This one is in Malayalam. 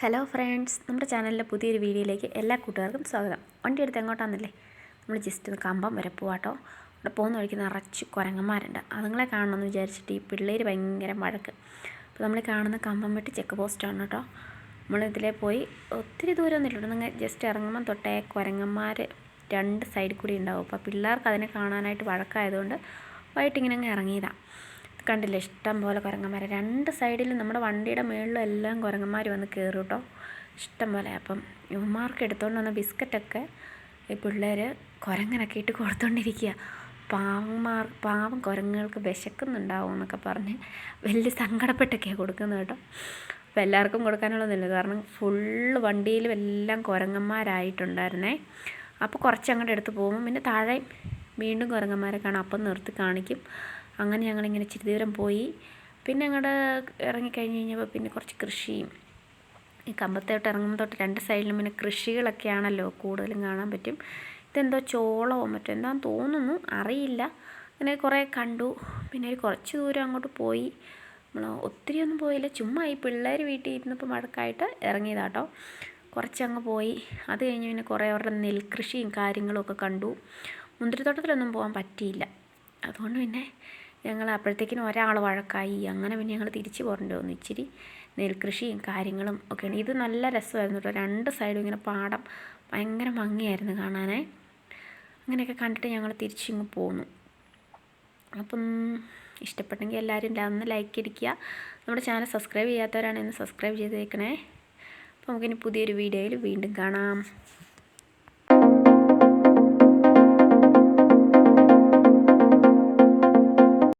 ഹലോ ഫ്രണ്ട്സ്, നമ്മുടെ ചാനലിലെ പുതിയൊരു വീഡിയോയിലേക്ക് എല്ലാ കൂട്ടുകാർക്കും സ്വാഗതം. വണ്ടി എടുത്ത് എങ്ങോട്ടാണെന്നല്ലേ, നമ്മൾ ജസ്റ്റ് ഒന്ന് കമ്പം വരെ പോവാട്ടോ. അവിടെ പോകുന്ന വഴിക്ക് നിറച്ച് കുരങ്ങന്മാരുണ്ട്. അതുങ്ങളെ കാണണമെന്ന് വിചാരിച്ചിട്ട് ഈ പിള്ളേർ ഭയങ്കര വഴക്ക്. അപ്പോൾ നമ്മൾ കാണുന്ന കമ്പം വെട്ടി ചെക്ക് പോസ്റ്റാണ് കേട്ടോ. നമ്മളിതിലേ പോയി ഒത്തിരി ദൂരമൊന്നുമില്ല, നിങ്ങൾ ജസ്റ്റ് ഇറങ്ങുമ്പം തൊട്ടേ കുരങ്ങന്മാർ രണ്ട് സൈഡിൽ കൂടി ഉണ്ടാവും. അപ്പോൾ പിള്ളേർക്ക് അതിനെ കാണാനായിട്ട് വഴക്കായതുകൊണ്ട് വൈകിട്ടിങ്ങനെ അങ്ങ് ഇറങ്ങിയതാണ്. കണ്ടില്ല, ഇഷ്ടം പോലെ കുരങ്ങന്മാർ രണ്ട് സൈഡിലും, നമ്മുടെ വണ്ടിയുടെ മുകളിലും എല്ലാം കുരങ്ങന്മാർ വന്ന് കയറും കേട്ടോ, ഇഷ്ടം പോലെ. അപ്പം ഇവന്മാർക്ക് എടുത്തുകൊണ്ട് വന്ന ബിസ്ക്കറ്റൊക്കെ ഈ പിള്ളേർ കുരങ്ങനൊക്കെ ഇട്ട് കൊടുത്തോണ്ടിരിക്കുക. പാവം കുരങ്ങുകൾക്ക് വിശക്കുന്നുണ്ടാവും എന്നൊക്കെ പറഞ്ഞ് വലിയ സങ്കടപ്പെട്ടൊക്കെയാണ് കൊടുക്കുന്നത് കേട്ടോ. അപ്പോൾ എല്ലാവർക്കും കൊടുക്കാനുള്ളതൊന്നുമില്ല, കാരണം ഫുള്ള് വണ്ടിയിലും എല്ലാം കുരങ്ങന്മാരായിട്ടുണ്ടായിരുന്നേ. അപ്പോൾ കുറച്ചങ്ങോട്ട് എടുത്ത് പോകുമ്പോൾ പിന്നെ താഴെ വീണ്ടും കുരങ്ങന്മാരെ കാണാം. അപ്പം നിർത്തി കാണിക്കും. അങ്ങനെ ഞങ്ങളിങ്ങനെ ഇച്ചിരി ദൂരം പോയി. പിന്നെ അങ്ങോട്ട് ഇറങ്ങിക്കഴിഞ്ഞ് കഴിഞ്ഞപ്പോൾ പിന്നെ കുറച്ച് കൃഷിയും, ഈ കമ്പത്തോട്ട് ഇറങ്ങുമ്പോൾ തൊട്ട് രണ്ട് സൈഡിലും പിന്നെ കൃഷികളൊക്കെയാണല്ലോ കൂടുതലും കാണാൻ പറ്റും. ഇതെന്തോ ചോളമോ മറ്റോ എന്താണെന്ന് തോന്നുന്നു, അറിയില്ല. അങ്ങനെ കുറേ കണ്ടു. പിന്നെ ഒരു കുറച്ച് ദൂരം അങ്ങോട്ട് പോയി. നമ്മൾ ഒത്തിരി ഒന്നും പോയില്ല, ചുമ്മാ ഈ പിള്ളേർ വീട്ടിൽ ഇരുന്നപ്പോൾ മഴക്കായിട്ട് ഇറങ്ങിയതാട്ടോ. കുറച്ചങ്ങ് പോയി. അത് കഴിഞ്ഞ് പിന്നെ കുറേ അവരുടെ നെൽകൃഷിയും കാര്യങ്ങളും ഒക്കെ കണ്ടു. മുന്തിരിത്തോട്ടത്തിലൊന്നും പോകാൻ പറ്റിയില്ല. അതുകൊണ്ട് പിന്നെ ഞങ്ങൾ അപ്പോഴത്തേക്കിനും ഒരാൾ വഴക്കായി. അങ്ങനെ പിന്നെ ഞങ്ങൾ തിരിച്ച് പോരേണ്ടി വന്നു. ഇച്ചിരി നെൽകൃഷിയും കാര്യങ്ങളും ഒക്കെയാണ്. ഇത് നല്ല രസമായിരുന്നു കേട്ടോ, രണ്ട് സൈഡും ഇങ്ങനെ പാടം, ഭയങ്കര ഭംഗിയായിരുന്നു കാണാനേ. അങ്ങനെയൊക്കെ കണ്ടിട്ട് ഞങ്ങൾ തിരിച്ചിങ്ങ് പോന്നു. അപ്പം ഇഷ്ടപ്പെട്ടെങ്കിൽ എല്ലാവരും ഒന്ന് ലൈക്ക് അടിക്കുക. നമ്മുടെ ചാനൽ സബ്സ്ക്രൈബ് ചെയ്യാത്തവരാണെങ്കിൽ ഒന്ന് സബ്സ്ക്രൈബ് ചെയ്തേക്കണേ. അപ്പോൾ നമുക്കിനി പുതിയൊരു വീഡിയോയിൽ വീണ്ടും കാണാം.